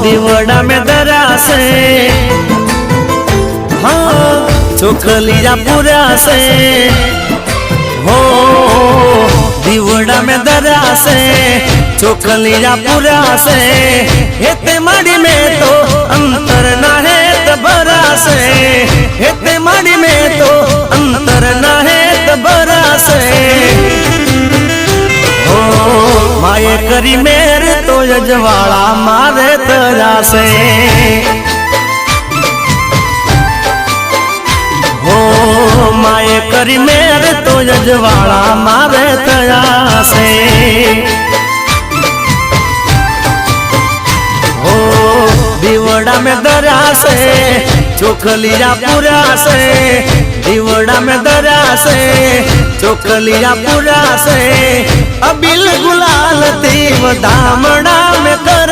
दीवड़ा में दरा से हाँ चोखलिया पूरा से हो दीवड़ा में दरा से चोखलिया पूरा से हेते माड़ी में तो अंतर ना है तबरा से हेते माड़ी में तो अंतर ना है तबरा से हो माये करी मेरे तो यजवाड़ा मारे तरा से हो माये करी मेरे तो यजवाड़ा मारे तरा से हो दीवड़ा में दरा से चोखलिया पूरा से दीवड़ा में दरा से चोखलिया पूरा से अबिल गुलाल तीव दामड़ा में कर